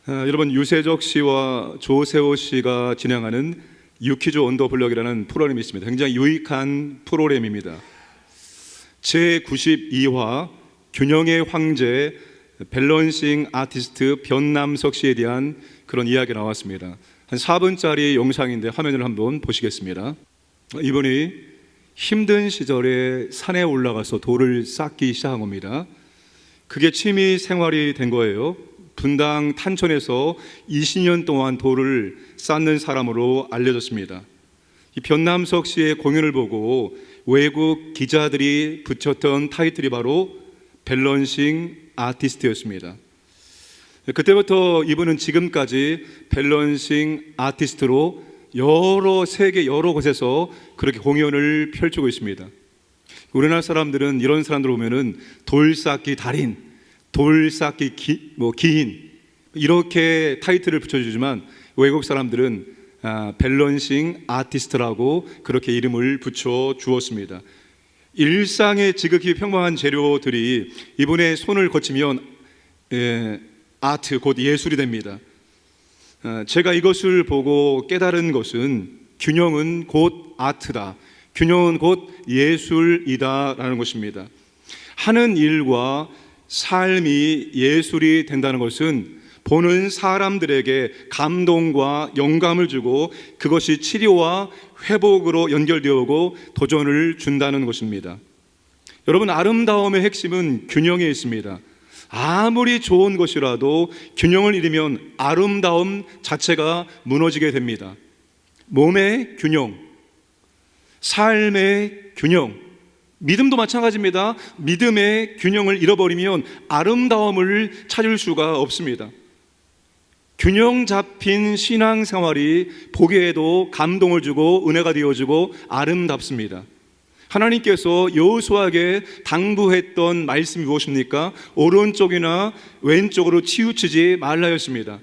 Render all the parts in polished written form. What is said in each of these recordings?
여러분, 유세적 씨와 조세호 씨가 진행하는 유퀴즈 온 더 블럭이라는 프로그램이 있습니다. 굉장히 유익한 프로그램입니다. 제92화 균형의 황제 밸런싱 아티스트 변남석 씨에 대한 그런 이야기가 나왔습니다. 한 4분짜리 영상인데 화면을 한번 보시겠습니다. 이분이 힘든 시절에 산에 올라가서 돌을 쌓기 시작한 겁니다. 그게 취미 생활이 된 거예요. 분당 탄천에서 20년 동안 돌을 쌓는 사람으로 알려졌습니다. 이 변남석 씨의 공연을 보고 외국 기자들이 붙였던 타이틀이 바로 밸런싱 아티스트였습니다. 그때부터 이분은 지금까지 밸런싱 아티스트로 세계 여러 곳에서 그렇게 공연을 펼치고 있습니다. 우리나라 사람들은 이런 사람들 보면은 돌쌓기 달인, 돌쌓기 기인 이렇게 타이틀을 붙여주지만 외국 사람들은 밸런싱 아티스트라고 그렇게 이름을 붙여 주었습니다. 일상의 지극히 평범한 재료들이 이분의 손을 거치면 아트, 곧 예술이 됩니다. 제가 이것을 보고 깨달은 것은 균형은 곧 아트다, 균형은 곧 예술이다 라는 것입니다. 하는 일과 삶이 예술이 된다는 것은 보는 사람들에게 감동과 영감을 주고 그것이 치료와 회복으로 연결되어 오고 도전을 준다는 것입니다. 여러분, 아름다움의 핵심은 균형에 있습니다. 아무리 좋은 것이라도 균형을 잃으면 아름다움 자체가 무너지게 됩니다. 몸의 균형, 삶의 균형, 믿음도 마찬가지입니다. 믿음의 균형을 잃어버리면 아름다움을 찾을 수가 없습니다. 균형 잡힌 신앙생활이 보기에도 감동을 주고 은혜가 되어주고 아름답습니다. 하나님께서 여호수아에게 당부했던 말씀이 무엇입니까? 오른쪽이나 왼쪽으로 치우치지 말라였습니다.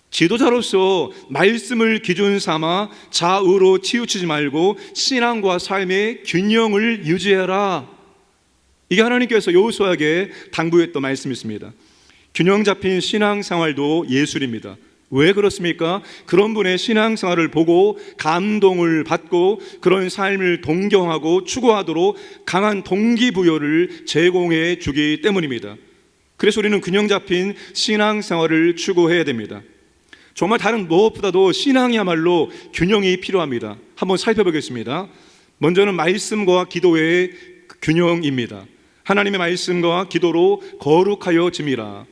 지도자로서 말씀을 기준 삼아 좌우로 치우치지 말고 신앙과 삶의 균형을 유지해라. 이게 하나님께서 여호수아에게 당부했던 말씀이었습니다. 균형 잡힌 신앙생활도 예술입니다. 왜 그렇습니까? 그런 분의 신앙생활을 보고 감동을 받고 그런 삶을 동경하고 추구하도록 강한 동기부여를 제공해 주기 때문입니다. 그래서 우리는 균형 잡힌 신앙생활을 추구해야 됩니다. 정말 다른 무엇보다도 신앙이야말로 균형이 필요합니다. 한번 살펴보겠습니다. 먼저는 말씀과 기도의 균형입니다. 하나님의 말씀과 기도로 거룩하여짐이라.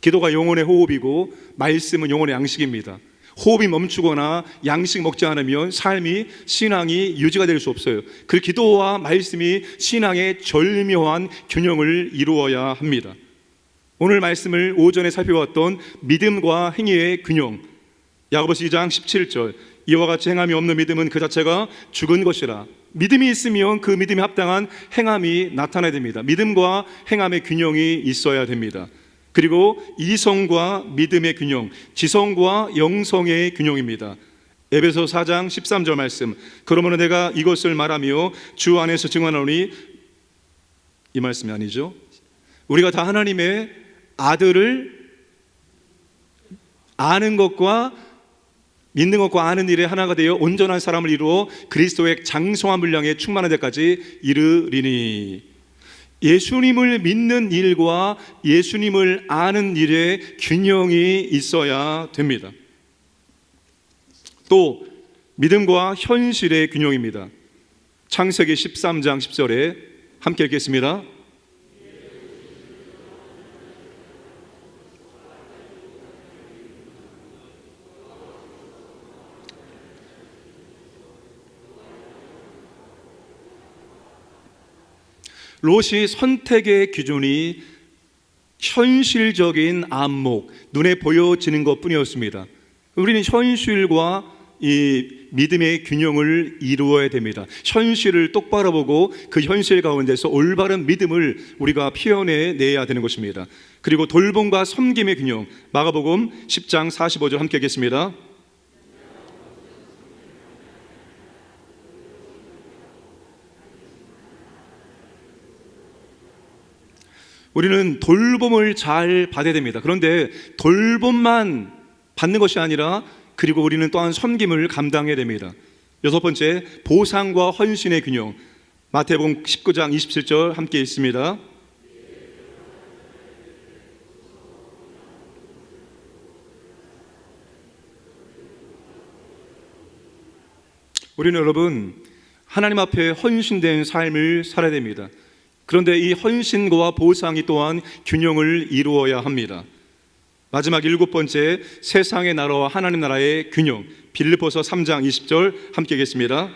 기도가 영혼의 호흡이고 말씀은 영혼의 양식입니다. 호흡이 멈추거나 양식 먹지 않으면 삶이, 신앙이 유지가 될 수 없어요. 그 기도와 말씀이 신앙의 절묘한 균형을 이루어야 합니다. 오늘 말씀을 오전에 살펴봤던 믿음과 행위의 균형, 야고보서 2장 17절, 이와 같이 행함이 없는 믿음은 그 자체가 죽은 것이라. 믿음이 있으면 그 믿음에 합당한 행함이 나타나야 됩니다. 믿음과 행함의 균형이 있어야 됩니다. 그리고 이성과 믿음의 균형, 지성과 영성의 균형입니다. 에베소 4장 13절 말씀, 그러므로 내가 이것을 말하며 주 안에서 증언하노니, 이 말씀이 아니죠. 우리가 다 하나님의 아들을 아는 것과 믿는 것과 아는 일에 하나가 되어 온전한 사람을 이루어 그리스도의 장성한 분량에 충만한 데까지 이르리니. 예수님을 믿는 일과 예수님을 아는 일에 균형이 있어야 됩니다. 또 믿음과 현실의 균형입니다. 창세기 13장 10절에 함께 읽겠습니다. 롯이 선택의 기준이 현실적인 안목, 눈에 보여지는 것 뿐이었습니다. 우리는 현실과 이 믿음의 균형을 이루어야 됩니다. 현실을 똑바로 보고 그 현실 가운데서 올바른 믿음을 우리가 표현해내야 되는 것입니다. 그리고 돌봄과 섬김의 균형, 마가복음 10장 45절 함께 읽겠습니다. 우리는 돌봄을 잘 받아야 됩니다. 그런데 돌봄만 받는 것이 아니라 그리고 우리는 또한 섬김을 감당해야 됩니다. 여섯 번째, 보상과 헌신의 균형. 마태복음 19장 27절 함께 있습니다. 우리는 여러분 하나님 앞에 헌신된 삶을 살아야 됩니다. 그런데 이 헌신과 보상이 또한 균형을 이루어야 합니다. 마지막 일곱 번째, 세상의 나라와 하나님 나라의 균형. 빌립보서 3장 20절 함께 읽겠습니다.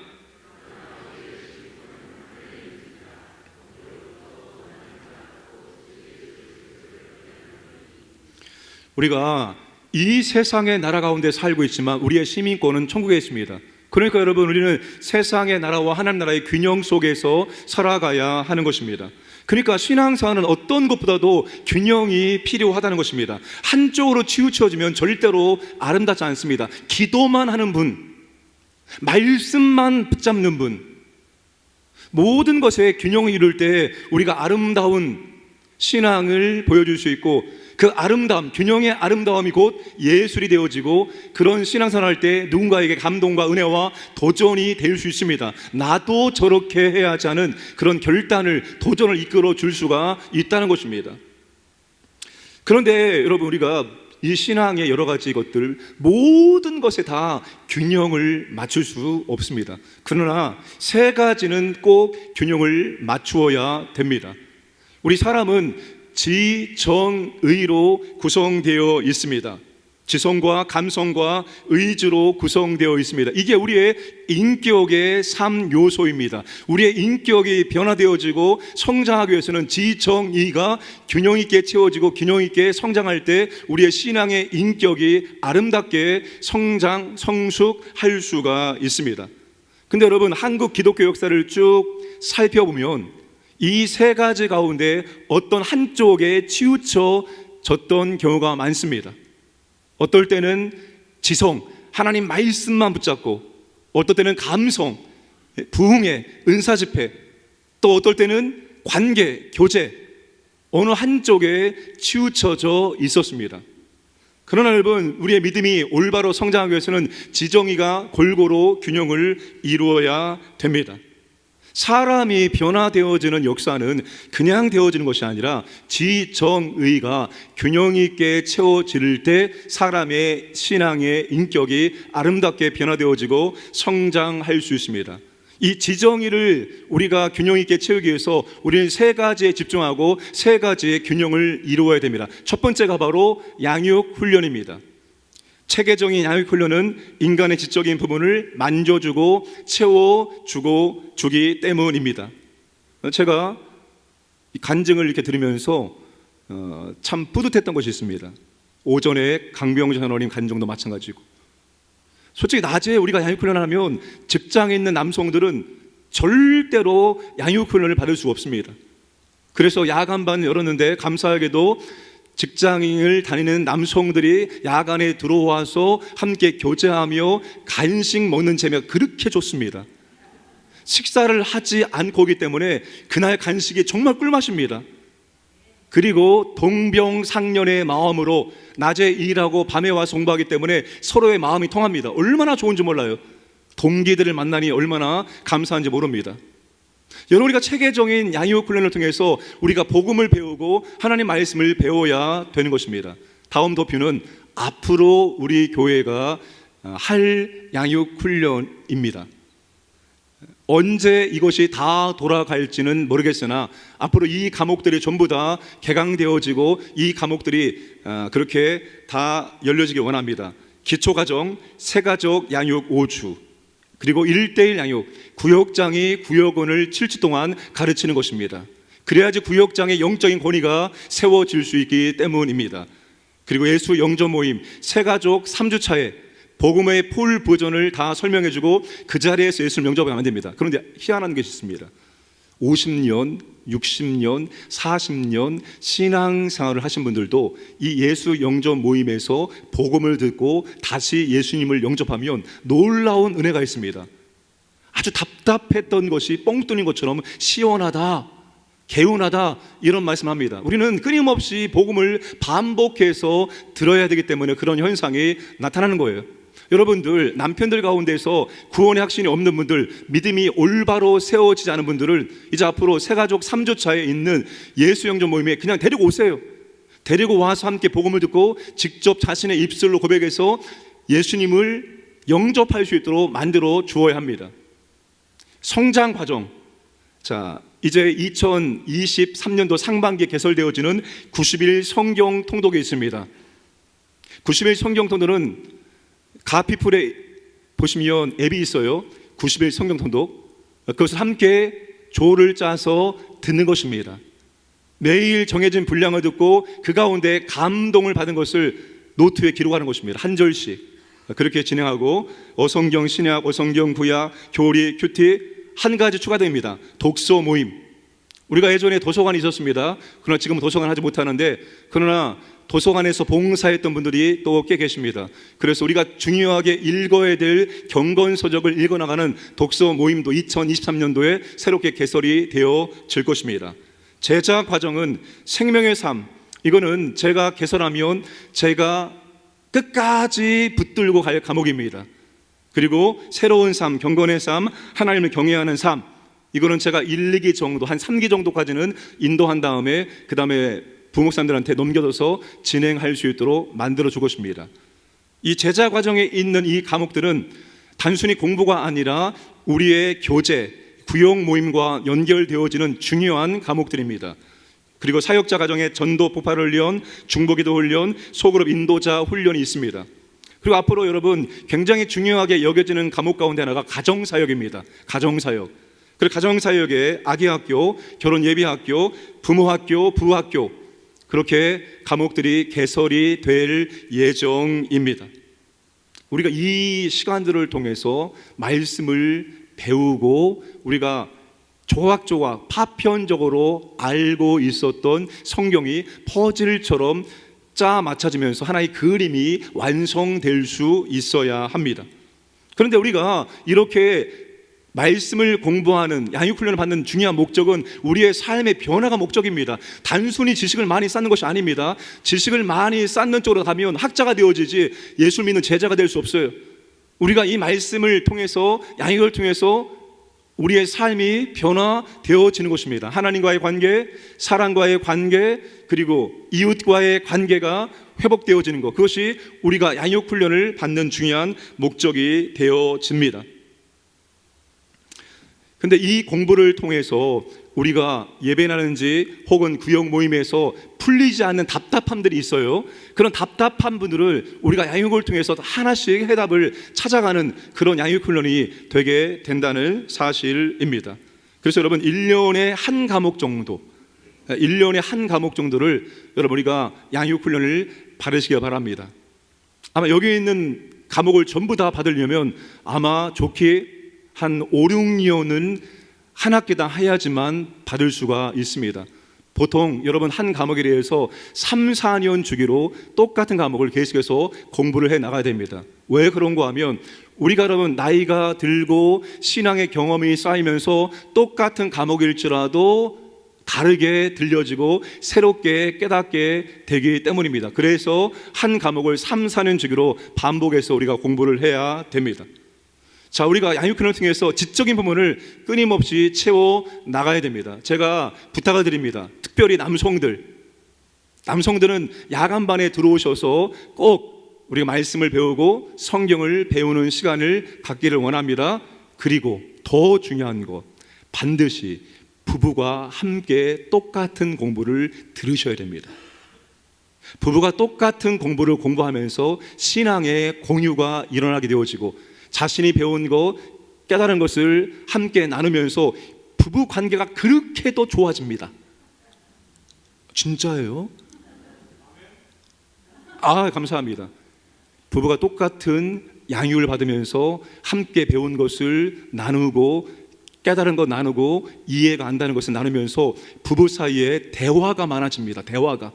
우리가 이 세상의 나라 가운데 살고 있지만 우리의 시민권은 천국에 있습니다. 그러니까 여러분, 우리는 세상의 나라와 하나님 나라의 균형 속에서 살아가야 하는 것입니다. 그러니까 신앙생활은 어떤 것보다도 균형이 필요하다는 것입니다. 한쪽으로 치우쳐지면 절대로 아름답지 않습니다. 기도만 하는 분, 말씀만 붙잡는 분, 모든 것에 균형을 이룰 때 우리가 아름다운 신앙을 보여줄 수 있고, 그 아름다움, 균형의 아름다움이 곧 예술이 되어지고, 그런 신앙생활 할 때 누군가에게 감동과 은혜와 도전이 될 수 있습니다. 나도 저렇게 해야지 하는 그런 결단을, 도전을 이끌어 줄 수가 있다는 것입니다. 그런데 여러분, 우리가 이 신앙의 여러 가지 것들, 모든 것에 다 균형을 맞출 수 없습니다. 그러나 세 가지는 꼭 균형을 맞추어야 됩니다. 우리 사람은 지정의로 구성되어 있습니다. 지성과 감성과 의지로 구성되어 있습니다. 이게 우리의 인격의 3요소입니다. 우리의 인격이 변화되어지고 성장하기 위해서는 지정의가 균형 있게 채워지고 균형 있게 성장할 때 우리의 신앙의 인격이 아름답게 성장, 성숙할 수가 있습니다. 근데 여러분, 한국 기독교 역사를 쭉 살펴보면 이 세 가지 가운데 어떤 한쪽에 치우쳐졌던 경우가 많습니다. 어떨 때는 지성, 하나님 말씀만 붙잡고, 어떨 때는 감성, 부흥회, 은사 집회, 또 어떨 때는 관계, 교제, 어느 한쪽에 치우쳐져 있었습니다. 그러나 여러분, 우리의 믿음이 올바로 성장하기 위해서는 지정의가 골고루 균형을 이루어야 됩니다. 사람이 변화되어지는 역사는 그냥 되어지는 것이 아니라 지정의가 균형 있게 채워질 때 사람의 신앙의 인격이 아름답게 변화되어지고 성장할 수 있습니다. 이 지정의를 우리가 균형 있게 채우기 위해서 우리는 세 가지에 집중하고 세 가지의 균형을 이루어야 됩니다. 첫 번째가 바로 양육 훈련입니다. 체계적인 양육 훈련은 인간의 지적인 부분을 만져주고 채워주고 주기 때문입니다. 제가 간증을 이렇게 들으면서 참 뿌듯했던 것이 있습니다. 오전에 강병준 선생님 간증도 마찬가지고, 솔직히 낮에 우리가 양육 훈련을 하면 직장에 있는 남성들은 절대로 양육 훈련을 받을 수가 없습니다. 그래서 야간반 열었는데 감사하게도 직장인을 다니는 남성들이 야간에 들어와서 함께 교제하며 간식 먹는 재미가 그렇게 좋습니다. 식사를 하지 않고 오기 때문에 그날 간식이 정말 꿀맛입니다. 그리고 동병상련의 마음으로 낮에 일하고 밤에 와서 공부하기 때문에 서로의 마음이 통합니다. 얼마나 좋은지 몰라요. 동기들을 만나니 얼마나 감사한지 모릅니다. 여러분, 우리가 체계적인 양육 훈련을 통해서 우리가 복음을 배우고 하나님 말씀을 배워야 되는 것입니다. 다음 도표는 앞으로 우리 교회가 할 양육 훈련입니다. 언제 이것이 다 돌아갈지는 모르겠으나 앞으로 이 과목들이 전부 다 개강되어지고 이 과목들이 그렇게 다 열려지기 원합니다. 기초가정, 새가족 양육 5주, 그리고 1:1 양육, 구역장이 구역원을 7주 동안 가르치는 것입니다. 그래야지 구역장의 영적인 권위가 세워질 수 있기 때문입니다. 그리고 예수 영접 모임, 새가족 3주 차에 복음의 풀 버전을 다 설명해주고 그 자리에서 예수를 영접하면 안 됩니다. 그런데 희한한 것이 있습니다. 50년, 60년, 40년 신앙생활을 하신 분들도 이 예수 영접 모임에서 복음을 듣고 다시 예수님을 영접하면 놀라운 은혜가 있습니다. 아주 답답했던 것이 뻥 뚫린 것처럼 시원하다, 개운하다, 이런 말씀합니다. 우리는 끊임없이 복음을 반복해서 들어야 되기 때문에 그런 현상이 나타나는 거예요. 여러분들, 남편들 가운데서 구원의 확신이 없는 분들, 믿음이 올바로 세워지지 않은 분들을 이제 앞으로 새가족 3주차에 있는 예수영전 모임에 그냥 데리고 오세요. 데리고 와서 함께 복음을 듣고 직접 자신의 입술로 고백해서 예수님을 영접할 수 있도록 만들어 주어야 합니다. 성장 과정. 자, 이제 2023년도 상반기에 개설되어지는 90일 성경 통독이 있습니다. 90일 성경 통독은 가피풀에 보시면 앱이 있어요. 90일 성경 통독. 그것을 함께 조를 짜서 듣는 것입니다. 매일 정해진 분량을 듣고 그 가운데 감동을 받은 것을 노트에 기록하는 것입니다. 한 절씩 그렇게 진행하고, 어성경 신약, 어성경 구약, 교리, 큐티 한 가지 추가됩니다. 독서 모임. 우리가 예전에 도서관이 있었습니다. 그러나 지금은 도서관 하지 못하는데, 그러나 도서관에서 봉사했던 분들이 또 꽤 계십니다. 그래서 우리가 중요하게 읽어야 될 경건서적을 읽어나가는 독서 모임도 2023년도에 새롭게 개설이 되어질 것입니다. 제자 과정은 생명의 삶, 이거는 제가 개설하면 제가 끝까지 붙들고 갈 과목입니다. 그리고 새로운 삶, 경건의 삶, 하나님을 경외하는 삶, 이거는 제가 1, 2기 정도, 한 3기 정도까지는 인도한 다음에 그 다음에 부목사님들한테 넘겨줘서 진행할 수 있도록 만들어 줄 것입니다. 이 제자 과정에 있는 이 과목들은 단순히 공부가 아니라 우리의 교제, 구역 모임과 연결되어지는 중요한 과목들입니다. 그리고 사역자 과정에 전도 폭발 훈련, 중보기도 훈련, 소그룹 인도자 훈련이 있습니다. 그리고 앞으로 여러분 굉장히 중요하게 여겨지는 과목 가운데 하나가 가정사역입니다. 가정사역. 그리고 가정사역에 아기학교, 결혼예비학교, 부모학교, 부학교, 그렇게 과목들이 개설이 될 예정입니다. 우리가 이 시간들을 통해서 말씀을 배우고 우리가 조각조각 파편적으로 알고 있었던 성경이 퍼즐처럼 짜 맞춰지면서 하나의 그림이 완성될 수 있어야 합니다. 그런데 우리가 이렇게 말씀을 공부하는, 양육훈련을 받는 중요한 목적은 우리의 삶의 변화가 목적입니다. 단순히 지식을 많이 쌓는 것이 아닙니다. 지식을 많이 쌓는 쪽으로 가면 학자가 되어지지 예수 믿는 제자가 될 수 없어요. 우리가 이 말씀을 통해서, 양육을 통해서 우리의 삶이 변화되어지는 것입니다. 하나님과의 관계, 사람과의 관계, 그리고 이웃과의 관계가 회복되어지는 것, 그것이 우리가 양육훈련을 받는 중요한 목적이 되어집니다. 근데 이 공부를 통해서 우리가 예배나는지 혹은 구역 모임에서 풀리지 않는 답답함들이 있어요. 그런 답답한 분들을 우리가 양육을 통해서 하나씩 해답을 찾아가는 그런 양육훈련이 되게 된다는 사실입니다. 그래서 여러분 1년에 한 과목 정도, 1년에 한 과목 정도를 여러분 우리가 양육훈련을 받으시기 바랍니다. 아마 여기 있는 과목을 전부 다 받으려면 아마 좋게 한 5, 6년은 한 학기당 해야지만 받을 수가 있습니다. 보통 여러분 한 과목에 대해서 3, 4년 주기로 똑같은 과목을 계속해서 공부를 해 나가야 됩니다. 왜 그런가 하면 우리가 여러분 나이가 들고 신앙의 경험이 쌓이면서 똑같은 과목일지라도 다르게 들려지고 새롭게 깨닫게 되기 때문입니다. 그래서 한 과목을 3, 4년 주기로 반복해서 우리가 공부를 해야 됩니다. 자, 우리가 양육훈련을 통해서 지적인 부분을 끊임없이 채워 나가야 됩니다. 제가 부탁을 드립니다. 특별히 남성들은 야간반에 들어오셔서 꼭 우리가 말씀을 배우고 성경을 배우는 시간을 갖기를 원합니다. 그리고 더 중요한 것, 반드시 부부가 함께 똑같은 공부를 들으셔야 됩니다. 부부가 똑같은 공부를 공부하면서 신앙의 공유가 일어나게 되어지고 자신이 배운 것, 깨달은 것을 함께 나누면서 부부 관계가 그렇게도 좋아집니다. 진짜예요? 감사합니다. 부부가 똑같은 양육을 받으면서 함께 배운 것을 나누고 깨달은 것 나누고 이해가 안 되는 것을 나누면서 부부 사이에 대화가 많아집니다. 대화가.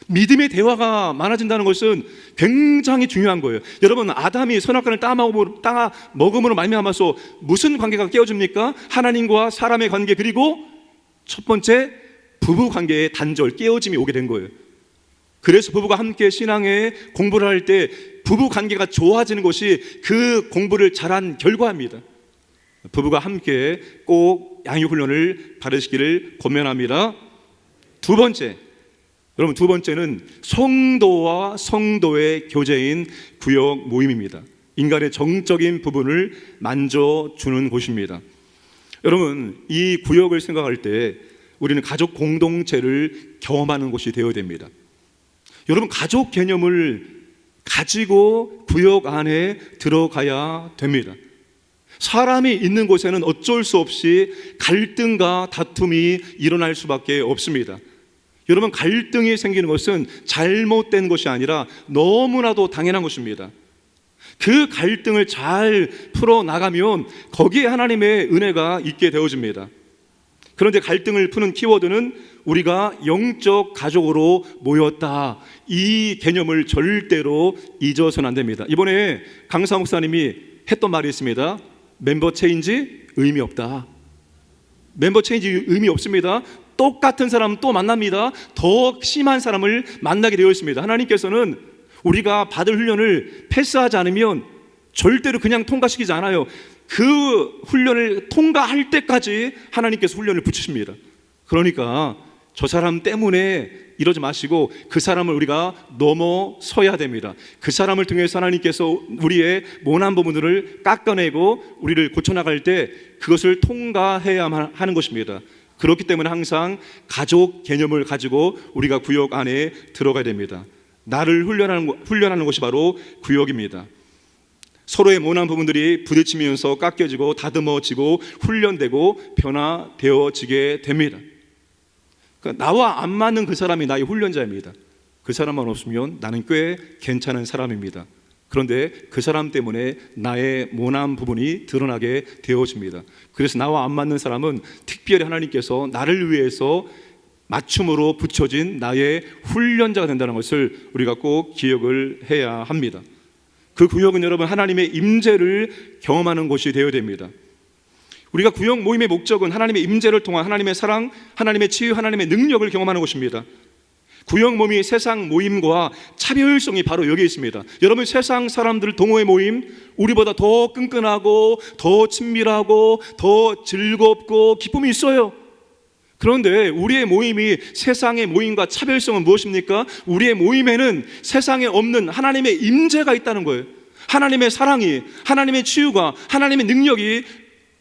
믿음의 대화가 많아진다는 것은 굉장히 중요한 거예요. 여러분, 아담이 선악과를 따먹음으로 말미암아서 무슨 관계가 깨어집니까? 하나님과 사람의 관계, 그리고 첫 번째, 부부 관계의 단절, 깨어짐이 오게 된 거예요. 그래서 부부가 함께 신앙의 공부를 할 때 부부 관계가 좋아지는 것이 그 공부를 잘한 결과입니다. 부부가 함께 꼭 양육훈련을 받으시기를 권면합니다. 두 번째, 여러분, 두 번째는 성도와 성도의 교제인 구역 모임입니다. 인간의 정적인 부분을 만져주는 곳입니다. 여러분, 이 구역을 생각할 때 우리는 가족 공동체를 경험하는 곳이 되어야 됩니다. 여러분, 가족 개념을 가지고 구역 안에 들어가야 됩니다. 사람이 있는 곳에는 어쩔 수 없이 갈등과 다툼이 일어날 수밖에 없습니다. 여러분, 갈등이 생기는 것은 잘못된 것이 아니라 너무나도 당연한 것입니다. 그 갈등을 잘 풀어나가면 거기에 하나님의 은혜가 있게 되어집니다. 그런데 갈등을 푸는 키워드는 우리가 영적 가족으로 모였다, 이 개념을 절대로 잊어서는 안 됩니다. 이번에 강사 목사님이 했던 말이 있습니다. 멤버 체인지 의미 없다. 멤버 체인지 의미 없습니다. 똑같은 사람 또 만납니다. 더 심한 사람을 만나게 되어 있습니다. 하나님께서는 우리가 받을 훈련을 패스하지 않으면 절대로 그냥 통과시키지 않아요. 그 훈련을 통과할 때까지 하나님께서 훈련을 붙이십니다. 그러니까 저 사람 때문에 이러지 마시고 그 사람을 우리가 넘어서야 됩니다. 그 사람을 통해서 하나님께서 우리의 모난 부분들을 깎아내고 우리를 고쳐나갈 때 그것을 통과해야만 하는 것입니다. 그렇기 때문에 항상 가족 개념을 가지고 우리가 구역 안에 들어가야 됩니다. 나를 훈련하는 것이 바로 구역입니다. 서로의 모난 부분들이 부딪히면서 깎여지고 다듬어지고 훈련되고 변화되어지게 됩니다. 나와 안 맞는 그 사람이 나의 훈련자입니다. 그 사람만 없으면 나는 꽤 괜찮은 사람입니다. 그런데 그 사람 때문에 나의 모난 부분이 드러나게 되어집니다. 그래서 나와 안 맞는 사람은 특별히 하나님께서 나를 위해서 맞춤으로 붙여진 나의 훈련자가 된다는 것을 우리가 꼭 기억을 해야 합니다. 그 구역은 여러분, 하나님의 임재를 경험하는 곳이 되어야 됩니다. 우리가 구역 모임의 목적은 하나님의 임재를 통한 하나님의 사랑, 하나님의 치유, 하나님의 능력을 경험하는 것입니다. 구역 모임이 세상 모임과 차별성이 바로 여기 있습니다. 여러분, 세상 사람들 동호회 모임, 우리보다 더 끈끈하고 더 친밀하고 더 즐겁고 기쁨이 있어요. 그런데 우리의 모임이 세상의 모임과 차별성은 무엇입니까? 우리의 모임에는 세상에 없는 하나님의 임재가 있다는 거예요. 하나님의 사랑이, 하나님의 치유가, 하나님의 능력이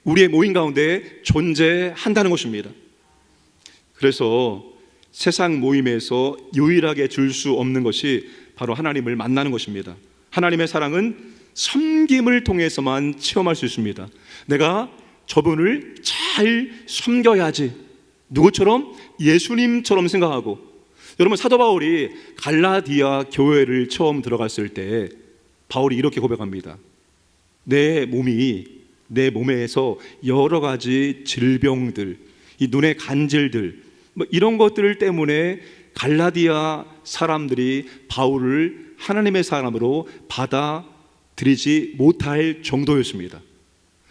우리의 모임 가운데 존재한다는 것입니다. 그래서 세상 모임에서 유일하게 줄 수 없는 것이 바로 하나님을 만나는 것입니다. 하나님의 사랑은 섬김을 통해서만 체험할 수 있습니다. 내가 저분을 잘 섬겨야지. 누구처럼? 예수님처럼 생각하고. 여러분, 사도 바울이 갈라디아 교회를 처음 들어갔을 때 바울이 이렇게 고백합니다. 내 몸에서 여러 가지 질병들, 이 눈의 간질들, 이런 것들 때문에 갈라디아 사람들이 바울을 하나님의 사람으로 받아들이지 못할 정도였습니다.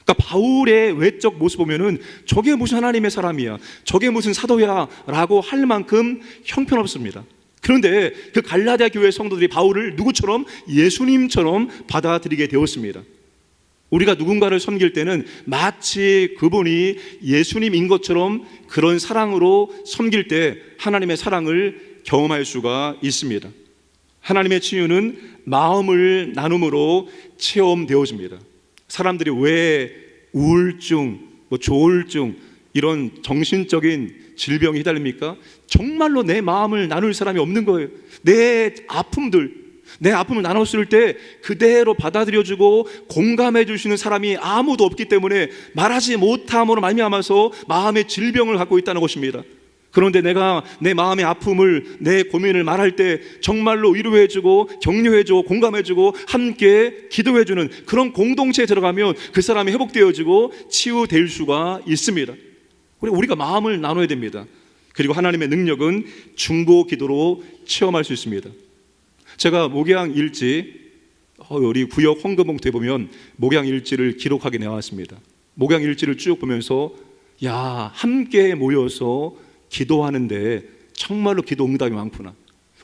그러니까 바울의 외적 모습 보면은 저게 무슨 하나님의 사람이야, 저게 무슨 사도야 라고 할 만큼 형편없습니다. 그런데 그 갈라디아 교회 성도들이 바울을 누구처럼? 예수님처럼 받아들이게 되었습니다. 우리가 누군가를 섬길 때는 마치 그분이 예수님인 것처럼 그런 사랑으로 섬길 때 하나님의 사랑을 경험할 수가 있습니다. 하나님의 치유는 마음을 나눔으로 체험되어집니다. 사람들이 왜 우울증, 조울증, 이런 정신적인 질병에 휘달립니까? 정말로 내 마음을 나눌 사람이 없는 거예요. 내 아픔을 나눴을 때 그대로 받아들여주고 공감해 주시는 사람이 아무도 없기 때문에 말하지 못함으로 말미암아서 마음의 질병을 갖고 있다는 것입니다. 그런데 내가 내 마음의 아픔을, 내 고민을 말할 때 정말로 위로해주고 격려해주고 공감해주고 함께 기도해주는 그런 공동체에 들어가면 그 사람이 회복되어지고 치유될 수가 있습니다. 우리가 마음을 나눠야 됩니다. 그리고 하나님의 능력은 중보 기도로 체험할 수 있습니다. 제가 목양일지, 우리 구역 헌금봉투에 보면 목양일지를 기록하게 나왔습니다. 목양일지를 쭉 보면서 야, 함께 모여서 기도하는데 정말로 기도 응답이 많구나.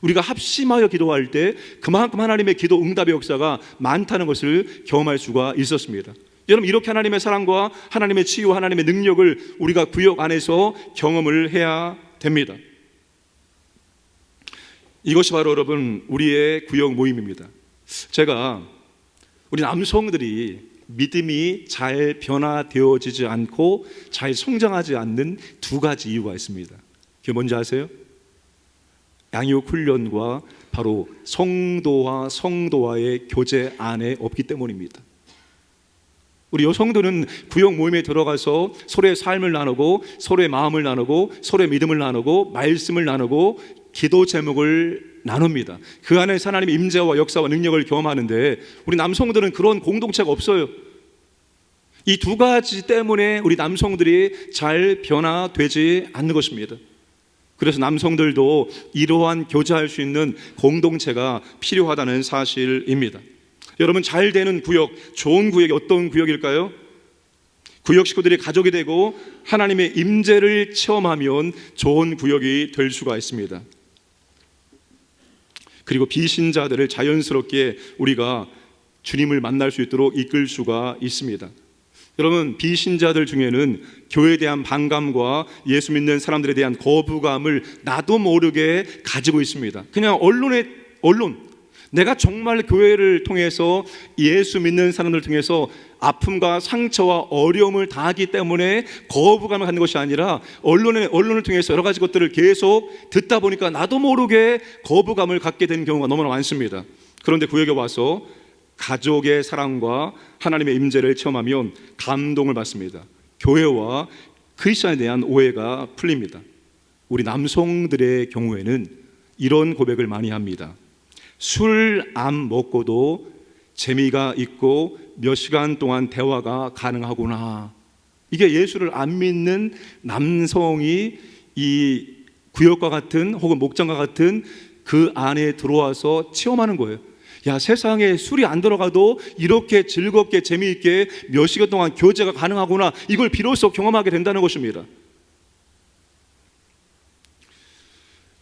우리가 합심하여 기도할 때 그만큼 하나님의 기도 응답의 역사가 많다는 것을 경험할 수가 있었습니다. 여러분, 이렇게 하나님의 사랑과 하나님의 치유, 하나님의 능력을 우리가 구역 안에서 경험을 해야 됩니다. 이것이 바로 여러분 우리의 구역 모임입니다. 제가 우리 남성들이 믿음이 잘 변화되어지지 않고 잘 성장하지 않는 두 가지 이유가 있습니다. 그게 뭔지 아세요? 양육 훈련과 바로 성도와 성도와의 교제 안에 없기 때문입니다. 우리 여성들은 구역 모임에 들어가서 서로의 삶을 나누고 서로의 마음을 나누고 서로의 믿음을 나누고 말씀을 나누고 기도 제목을 나눕니다. 그 안에 하나님의 임재와 역사와 능력을 경험하는데 우리 남성들은 그런 공동체가 없어요. 이 두 가지 때문에 우리 남성들이 잘 변화되지 않는 것입니다. 그래서 남성들도 이러한 교제할 수 있는 공동체가 필요하다는 사실입니다. 여러분, 잘 되는 구역, 좋은 구역이 어떤 구역일까요? 구역 식구들이 가족이 되고 하나님의 임재를 체험하면 좋은 구역이 될 수가 있습니다. 그리고 비신자들을 자연스럽게 우리가 주님을 만날 수 있도록 이끌 수가 있습니다. 여러분, 비신자들 중에는 교회에 대한 반감과 예수 믿는 사람들에 대한 거부감을 나도 모르게 가지고 있습니다. 그냥 언론, 내가 정말 교회를 통해서 예수 믿는 사람들을 통해서 아픔과 상처와 어려움을 당하기 때문에 거부감을 갖는 것이 아니라 언론을 통해서 여러 가지 것들을 계속 듣다 보니까 나도 모르게 거부감을 갖게 되는 경우가 너무나 많습니다. 그런데 구역에 와서 가족의 사랑과 하나님의 임재를 체험하면 감동을 받습니다. 교회와 크리스천에 대한 오해가 풀립니다. 우리 남성들의 경우에는 이런 고백을 많이 합니다. 술 안 먹고도 재미가 있고 몇 시간 동안 대화가 가능하구나. 이게 예수를 안 믿는 남성이 이 구역과 같은 혹은 목장과 같은 그 안에 들어와서 체험하는 거예요. 야, 세상에 술이 안 들어가도 이렇게 즐겁게 재미있게 몇 시간 동안 교제가 가능하구나. 이걸 비로소 경험하게 된다는 것입니다.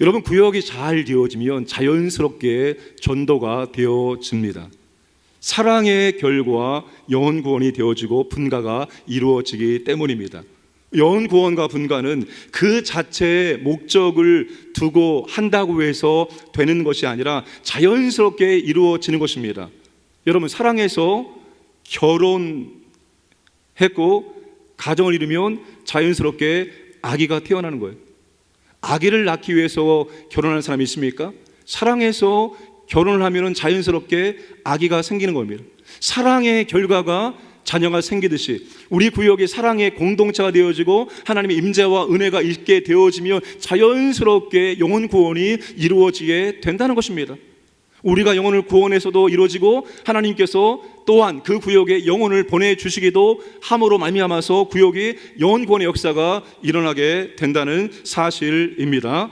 여러분, 구역이 잘 되어지면 자연스럽게 전도가 되어집니다. 사랑의 결과 영혼 구원이 되어지고 분가가 이루어지기 때문입니다. 영혼 구원과 분가는 그 자체의 목적을 두고 한다고 해서 되는 것이 아니라 자연스럽게 이루어지는 것입니다. 여러분, 사랑해서 결혼했고 가정을 이루면 자연스럽게 아기가 태어나는 거예요. 아기를 낳기 위해서 결혼하는 사람이 있습니까? 사랑해서 결혼을 하면 자연스럽게 아기가 생기는 겁니다. 사랑의 결과가 자녀가 생기듯이 우리 구역이 사랑의 공동체가 되어지고 하나님의 임재와 은혜가 있게 되어지면 자연스럽게 영혼 구원이 이루어지게 된다는 것입니다. 우리가 영혼을 구원해서도 이루어지고 하나님께서 또한 그 구역에 영혼을 보내주시기도 함으로 말미암아서 구역이 영혼 구원의 역사가 일어나게 된다는 사실입니다.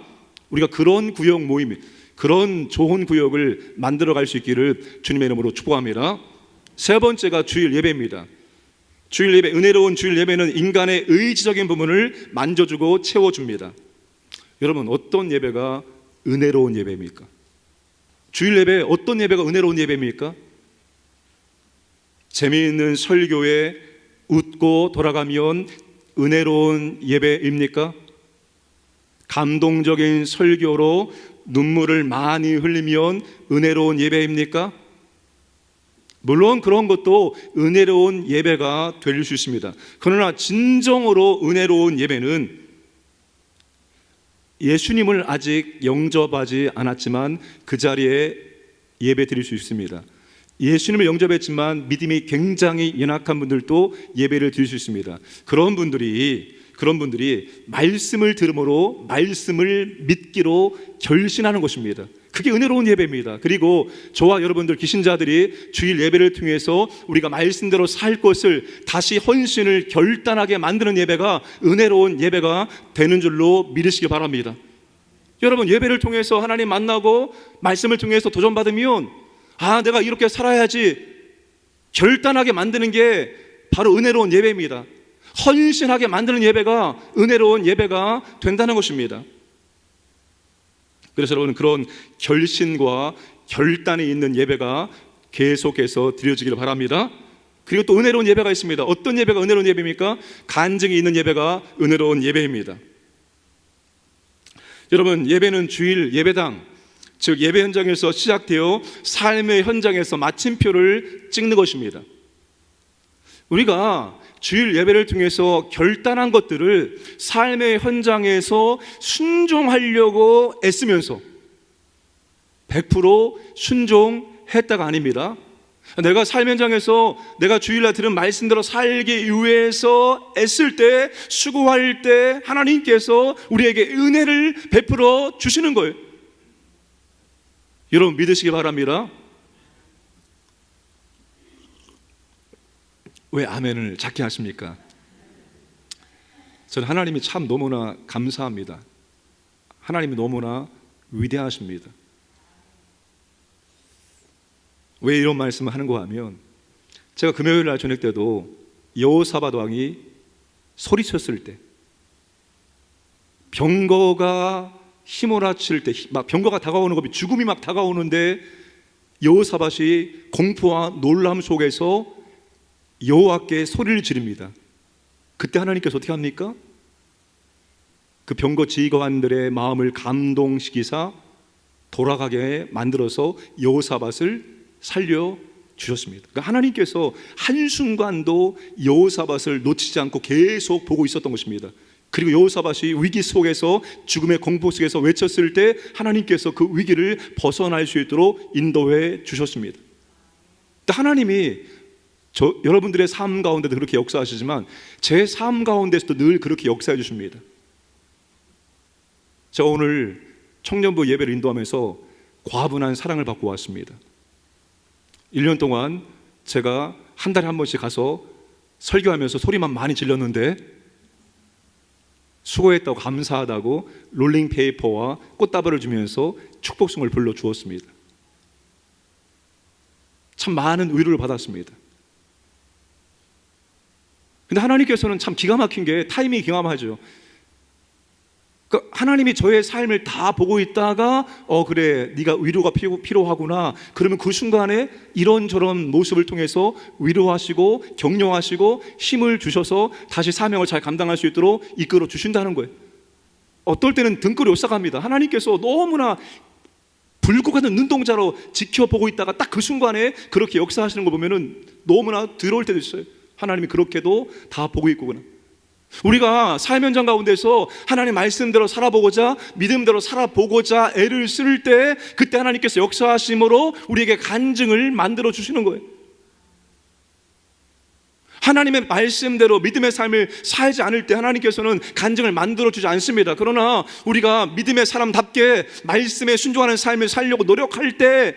우리가 그런 구역 모임, 그런 좋은 구역을 만들어갈 수 있기를 주님의 이름으로 축복합니다. 세 번째가 주일 예배입니다. 주일 예배, 은혜로운 주일 예배는 인간의 의지적인 부분을 만져주고 채워줍니다. 여러분, 어떤 예배가 은혜로운 예배입니까? 주일 예배, 어떤 예배가 은혜로운 예배입니까? 재미있는 설교에 웃고 돌아가면 은혜로운 예배입니까? 감동적인 설교로 눈물을 많이 흘리면 은혜로운 예배입니까? 물론 그런 것도 은혜로운 예배가 될 수 있습니다. 그러나 진정으로 은혜로운 예배는 예수님을 아직 영접하지 않았지만 그 자리에 예배 드릴 수 있습니다. 예수님을 영접했지만 믿음이 굉장히 연약한 분들도 예배를 드릴 수 있습니다. 그런 분들이 말씀을 들음으로 말씀을 믿기로 결신하는 것입니다. 그게 은혜로운 예배입니다. 그리고 저와 여러분들 기신자들이 주일 예배를 통해서 우리가 말씀대로 살 것을 다시 헌신을 결단하게 만드는 예배가 은혜로운 예배가 되는 줄로 믿으시기 바랍니다. 여러분, 예배를 통해서 하나님 만나고 말씀을 통해서 도전받으면 내가 이렇게 살아야지 결단하게 만드는 게 바로 은혜로운 예배입니다. 헌신하게 만드는 예배가 은혜로운 예배가 된다는 것입니다. 그래서 여러분, 그런 결심과 결단이 있는 예배가 계속해서 드려지기를 바랍니다. 그리고 또 은혜로운 예배가 있습니다. 어떤 예배가 은혜로운 예배입니까? 간증이 있는 예배가 은혜로운 예배입니다. 여러분, 예배는 주일 예배당, 즉 예배 현장에서 시작되어 삶의 현장에서 마침표를 찍는 것입니다. 우리가 주일 예배를 통해서 결단한 것들을 삶의 현장에서 순종하려고 애쓰면서 100% 순종했다가 아닙니다. 내가 삶 현장에서 내가 주일날 들은 말씀대로 살기 위해서 애쓸 때, 수고할 때 하나님께서 우리에게 은혜를 베풀어 주시는 거예요. 여러분, 믿으시기 바랍니다. 왜 아멘을 작게 하십니까? 저는 하나님이 참 너무나 감사합니다. 하나님이 너무나 위대하십니다. 왜 이런 말씀을 하는가 하면, 제가 금요일 날 저녁 때도 여호사밧 왕이 소리쳤을 때, 병거가 휘몰아칠 때, 막 병거가 다가오는 것이, 죽음이 막 다가오는데 여호사밧이 공포와 놀람 속에서 여호와께 소리를 지릅니다. 그때 하나님께서 어떻게 합니까? 그 병거 지휘관들의 마음을 감동시키사 돌아가게 만들어서 여호사밧을 살려주셨습니다. 그러니까 하나님께서 한순간도 여호사밧을 놓치지 않고 계속 보고 있었던 것입니다. 그리고 여호사밧이 위기 속에서, 죽음의 공포 속에서 외쳤을 때 하나님께서 그 위기를 벗어날 수 있도록 인도해 주셨습니다. 하나님이 여러분들의 삶 가운데도 그렇게 역사하시지만 제 삶 가운데서도 늘 그렇게 역사해 주십니다. 제가 오늘 청년부 예배를 인도하면서 과분한 사랑을 받고 왔습니다. 1년 동안 제가 한 달에 한 번씩 가서 설교하면서 소리만 많이 질렀는데, 수고했다고 감사하다고 롤링페이퍼와 꽃다발을 주면서 축복송을 불러주었습니다. 참 많은 위로를 받았습니다. 근데 하나님께서는 참 기가 막힌 게, 타이밍이 기가 막히죠. 그러니까 하나님이 저의 삶을 다 보고 있다가 그래, 네가 위로가 필요하구나, 그러면 그 순간에 이런저런 모습을 통해서 위로하시고 격려하시고 힘을 주셔서 다시 사명을 잘 감당할 수 있도록 이끌어 주신다는 거예요. 어떨 때는 등골이 오싹합니다. 하나님께서 너무나 불꽃 같은 눈동자로 지켜보고 있다가 딱 그 순간에 그렇게 역사하시는 거 보면은 너무나 더러울 때도 있어요. 하나님이 그렇게도 다 보고 있구나. 우리가 삶 현장 가운데서 하나님 말씀대로 살아보고자, 믿음대로 살아보고자 애를 쓸 때, 그때 하나님께서 역사하심으로 우리에게 간증을 만들어 주시는 거예요. 하나님의 말씀대로 믿음의 삶을 살지 않을 때 하나님께서는 간증을 만들어 주지 않습니다. 그러나 우리가 믿음의 사람답게 말씀에 순종하는 삶을 살려고 노력할 때,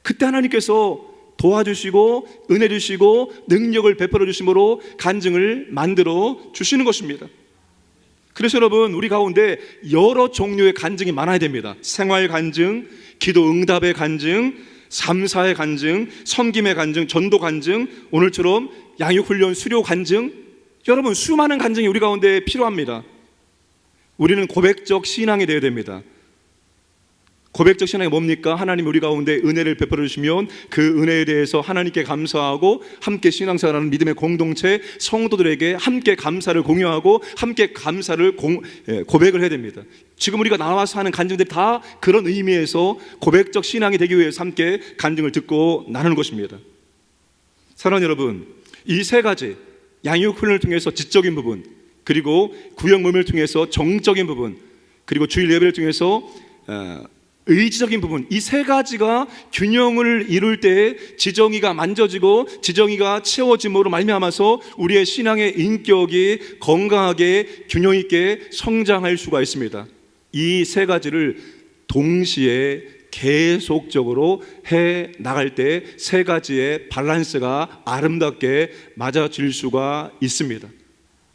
그때 하나님께서 도와주시고 은혜 주시고 능력을 베풀어 주심으로 간증을 만들어 주시는 것입니다. 그래서 여러분, 우리 가운데 여러 종류의 간증이 많아야 됩니다. 생활 간증, 기도 응답의 간증, 삶사의 간증, 섬김의 간증, 전도 간증, 오늘처럼 양육훈련 수료 간증, 여러분 수많은 간증이 우리 가운데 필요합니다. 우리는 고백적 신앙이 되어야 됩니다. 고백적 신앙이 뭡니까? 하나님 우리 가운데 은혜를 베풀어 주시면 그 은혜에 대해서 하나님께 감사하고 함께 신앙생활하는 믿음의 공동체 성도들에게 함께 감사를 공유하고 함께 감사를 고백을 해야 됩니다. 지금 우리가 나와서 하는 간증들이 다 그런 의미에서 고백적 신앙이 되기 위해서 함께 간증을 듣고 나누는 것입니다. 사랑하는 여러분, 이 세 가지, 양육훈련을 통해서 지적인 부분, 그리고 구역 모임을 통해서 정적인 부분, 그리고 주일 예배를 통해서 의지적인 부분, 이 세 가지가 균형을 이룰 때 지정의가 만져지고 지정의가 채워짐으로 말미암아서 우리의 신앙의 인격이 건강하게 균형 있게 성장할 수가 있습니다. 이 세 가지를 동시에 계속적으로 해 나갈 때 세 가지의 밸런스가 아름답게 맞아질 수가 있습니다.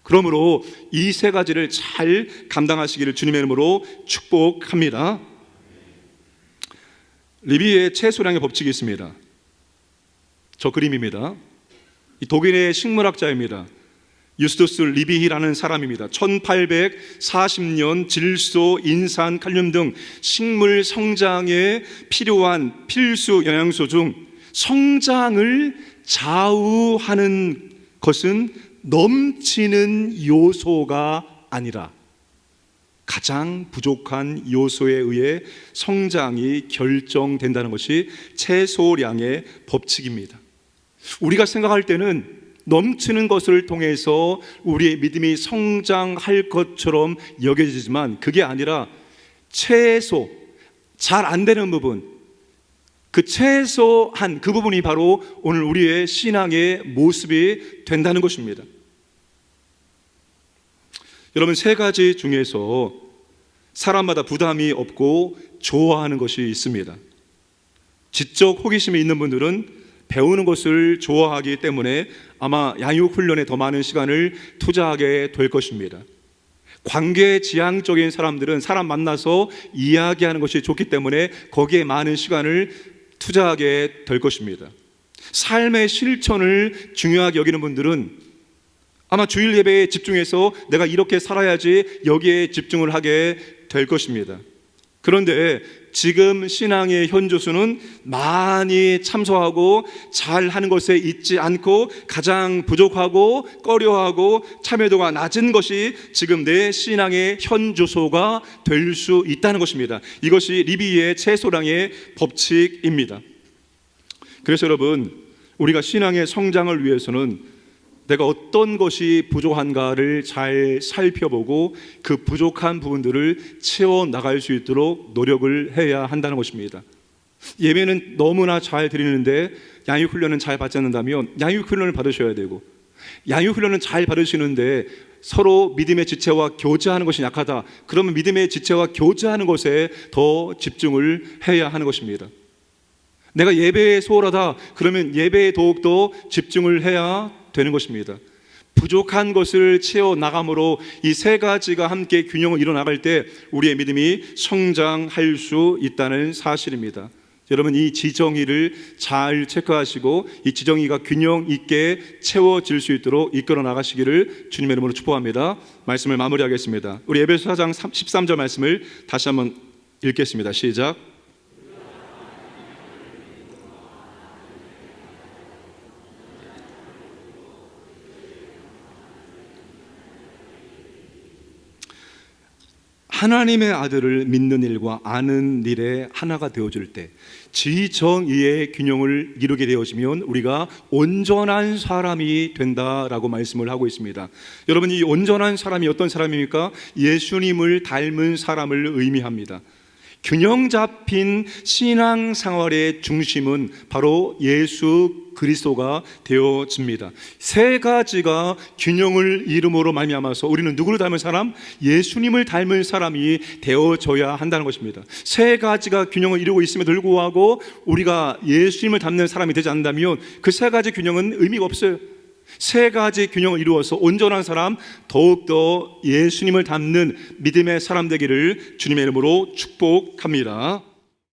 그러므로 이 세 가지를 잘 감당하시기를 주님의 이름으로 축복합니다. 리비의 채소량의 법칙이 있습니다. 저 그림입니다. 이 독일의 식물학자입니다. 유스투스 리비히라는 사람입니다. 1840년 질소, 인산, 칼륨 등 식물 성장에 필요한 필수 영양소 중 성장을 좌우하는 것은 넘치는 요소가 아니라 가장 부족한 요소에 의해 성장이 결정된다는 것이 채소량의 법칙입니다. 우리가 생각할 때는 넘치는 것을 통해서 우리의 믿음이 성장할 것처럼 여겨지지만 그게 아니라 최소, 잘 안 되는 부분, 그 최소한 그 부분이 바로 오늘 우리의 신앙의 모습이 된다는 것입니다. 여러분, 세 가지 중에서 사람마다 부담이 없고 좋아하는 것이 있습니다. 지적 호기심이 있는 분들은 배우는 것을 좋아하기 때문에 아마 양육훈련에 더 많은 시간을 투자하게 될 것입니다. 관계지향적인 사람들은 사람 만나서 이야기하는 것이 좋기 때문에 거기에 많은 시간을 투자하게 될 것입니다. 삶의 실천을 중요하게 여기는 분들은 아마 주일 예배에 집중해서 내가 이렇게 살아야지 여기에 집중을 하게 될 것입니다. 그런데 지금 신앙의 현조수는 많이 참석하고 잘하는 것에 있지 않고 가장 부족하고 꺼려하고 참여도가 낮은 것이 지금 내 신앙의 현조소가 될 수 있다는 것입니다. 이것이 리비의 채소량의 법칙입니다. 그래서 여러분, 우리가 신앙의 성장을 위해서는 내가 어떤 것이 부족한가를 잘 살펴보고 그 부족한 부분들을 채워나갈 수 있도록 노력을 해야 한다는 것입니다. 예배는 너무나 잘 드리는데 양육훈련은 잘 받지 않는다면 양육훈련을 받으셔야 되고, 양육훈련은 잘 받으시는데 서로 믿음의 지체와 교제하는 것이 약하다, 그러면 믿음의 지체와 교제하는 것에 더 집중을 해야 하는 것입니다. 내가 예배에 소홀하다, 그러면 예배에 더욱더 집중을 해야 되는 것입니다. 부족한 것을 채워나감으로 이 세 가지가 함께 균형을 이뤄나갈 때 우리의 믿음이 성장할 수 있다는 사실입니다. 여러분, 이 지정의를 잘 체크하시고 이 지정의가 균형 있게 채워질 수 있도록 이끌어 나가시기를 주님의 이름으로 축복합니다. 말씀을 마무리하겠습니다. 우리 에베소 4장 13절 말씀을 다시 한번 읽겠습니다. 시작. 하나님의 아들을 믿는 일과 아는 일에 하나가 되어줄 때 지정의의 균형을 이루게 되어지면 우리가 온전한 사람이 된다라고 말씀을 하고 있습니다. 여러분, 이 온전한 사람이 어떤 사람입니까? 예수님을 닮은 사람을 의미합니다. 균형 잡힌 신앙생활의 중심은 바로 예수 그리스도가 되어집니다. 세 가지가 균형을 이룸으로 말미암아서 우리는 누구를 닮은 사람? 예수님을 닮은 사람이 되어져야 한다는 것입니다. 세 가지가 균형을 이루고 있음에도 불구하고 우리가 예수님을 닮는 사람이 되지 않는다면 그 세 가지 균형은 의미가 없어요. 세 가지 균형을 이루어서 온전한 사람, 더욱더 예수님을 닮는 믿음의 사람 되기를 주님의 이름으로 축복합니다.